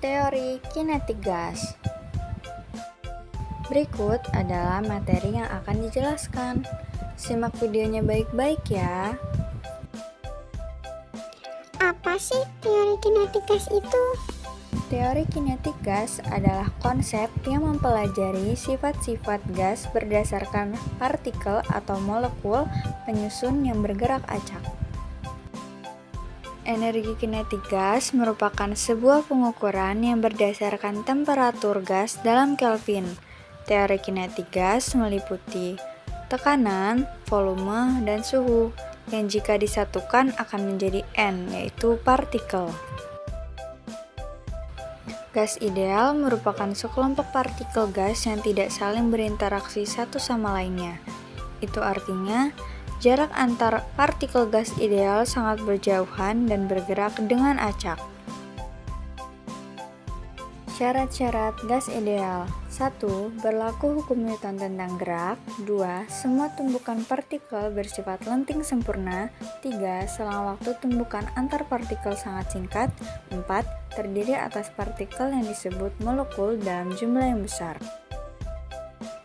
Teori kinetik gas. Berikut adalah materi yang akan dijelaskan. Simak videonya baik-baik ya. Apa sih teori kinetik gas itu? Teori kinetik gas adalah konsep yang mempelajari sifat-sifat gas berdasarkan partikel atau molekul penyusun yang bergerak acak. Energi kinetik gas merupakan sebuah pengukuran yang berdasarkan temperatur gas dalam Kelvin. Teori kinetik gas meliputi tekanan, volume, dan suhu, yang jika disatukan akan menjadi N, yaitu partikel. Gas ideal merupakan sekelompok partikel gas yang tidak saling berinteraksi satu sama lainnya. Itu artinya, jarak antar partikel gas ideal sangat berjauhan dan bergerak dengan acak. Syarat-syarat gas ideal. 1. Berlaku hukum Newton tentang gerak. 2. Semua tumbukan partikel bersifat lenting sempurna. 3. Selang waktu tumbukan antar partikel sangat singkat. 4. Terdiri atas partikel yang disebut molekul dalam jumlah yang besar.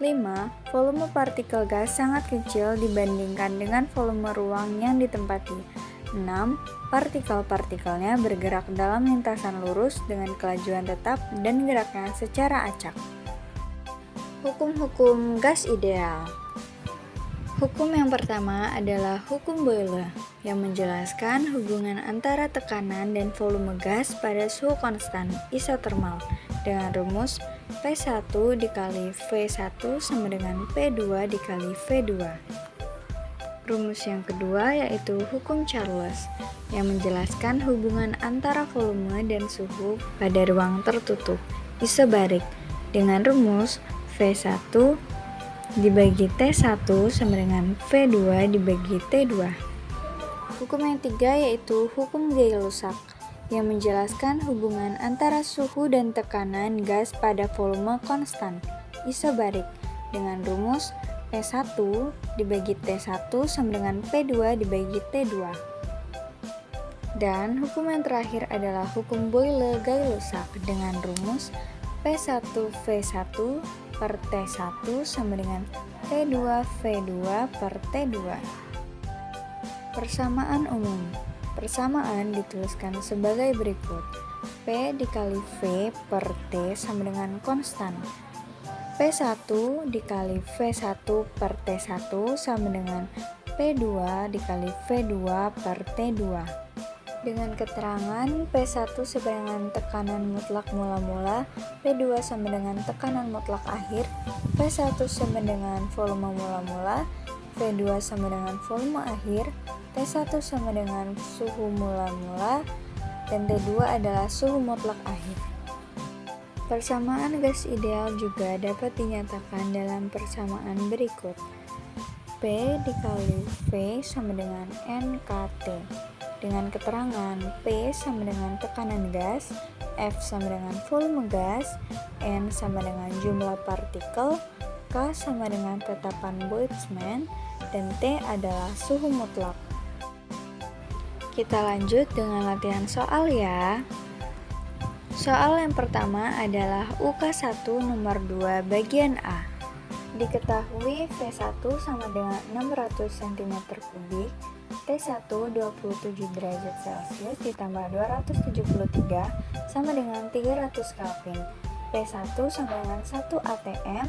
5. Volume partikel gas sangat kecil dibandingkan dengan volume ruang yang ditempati. 6. Partikel-partikelnya bergerak dalam lintasan lurus dengan kelajuan tetap dan geraknya secara acak. Hukum-hukum gas ideal. Hukum yang pertama adalah hukum Boyle yang menjelaskan hubungan antara tekanan dan volume gas pada suhu konstan isotermal dengan rumus P1 dikali V1 sama dengan P2 dikali V2. Rumus yang kedua yaitu hukum Charles yang menjelaskan hubungan antara volume dan suhu pada ruang tertutup isobarik dengan rumus V1 dibagi T1 sama dengan V2 dibagi T2. Hukum yang ketiga yaitu hukum Gay-Lussac yang menjelaskan hubungan antara suhu dan tekanan gas pada volume konstan isobarik dengan rumus P1 dibagi T1 sama dengan P2 dibagi T2. Dan hukum yang terakhir adalah hukum Boyle-Gay-Lussac dengan rumus P1V1 per T1 sama dengan P2V2 per T2. Persamaan umum. Persamaan dituliskan sebagai berikut. P dikali V per T sama dengan konstan. P1 dikali V1 per T1 sama dengan P2 dikali V2 per T2. Dengan keterangan P1 sama dengan tekanan mutlak mula-mula, P2 sama dengan tekanan mutlak akhir, P1 sama dengan volume mula-mula, V2 sama dengan volume akhir, T1 sama dengan suhu mula-mula, dan T2 adalah suhu mutlak akhir. Persamaan gas ideal juga dapat dinyatakan dalam persamaan berikut. P dikali V sama dengan NKT. Dengan keterangan P sama dengan tekanan gas, F sama dengan volume gas, N sama dengan jumlah partikel, K sama dengan tetapan Boltzmann, dan T adalah suhu mutlak. Kita lanjut dengan latihan soal ya. Soal yang pertama adalah UK1 nomor 2 bagian A. Diketahui V1 sama dengan 600 cm3, T1 27 derajat Celcius ditambah 273 sama dengan 300 Kelvin. P1 sama dengan 1 atm,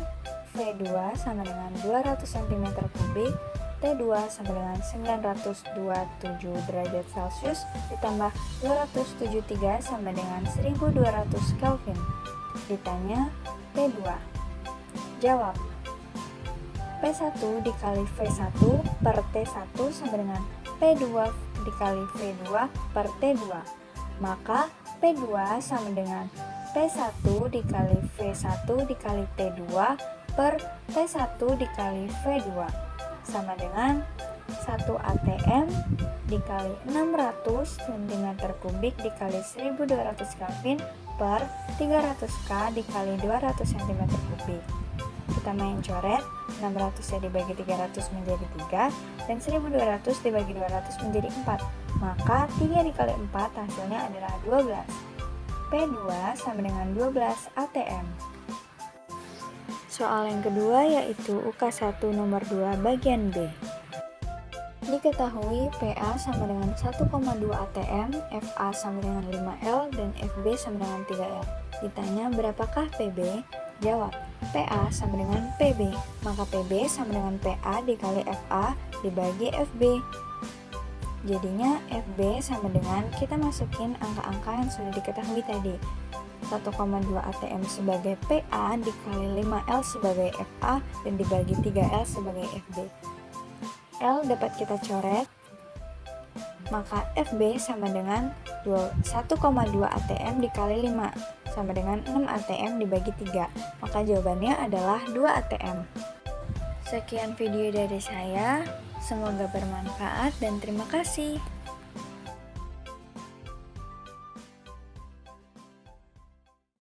V2 sama dengan 200 cm3, T2 sama dengan 927 derajat Celcius ditambah 273 sama dengan 1200 Kelvin. Ditanya T2. Jawab. P1 dikali V1 per T1 sama dengan P2 dikali V2 per T2. Maka P2 sama dengan P1 dikali V1 dikali T2 per T1 dikali V2 sama dengan 1 atm dikali 600 cm3 dikali 1200 Kelvin per 300 K dikali 200 cm3. Kita main coret, 600 ya dibagi 300 menjadi 3 dan 1200 dibagi 200 menjadi 4. Maka 3 dikali 4 hasilnya adalah 12. P2 sama dengan 12 ATM. Soal yang kedua yaitu UK1 nomor 2 bagian B. Diketahui PA sama dengan 1,2 ATM, FA sama dengan 5L, dan FB sama dengan 3L. Ditanya berapakah PB? Jawab, PA sama dengan PB, maka PB sama dengan PA dikali FA dibagi FB. Jadinya FB sama dengan, kita masukin angka-angka yang sudah diketahui tadi. 1,2 ATM sebagai PA dikali 5L sebagai FA dan dibagi 3L sebagai FB. L dapat kita coret, maka FB sama dengan 1,2 ATM dikali 5 sama dengan 6 ATM dibagi 3, maka jawabannya adalah 2 ATM. Sekian video dari saya, semoga bermanfaat dan terima kasih.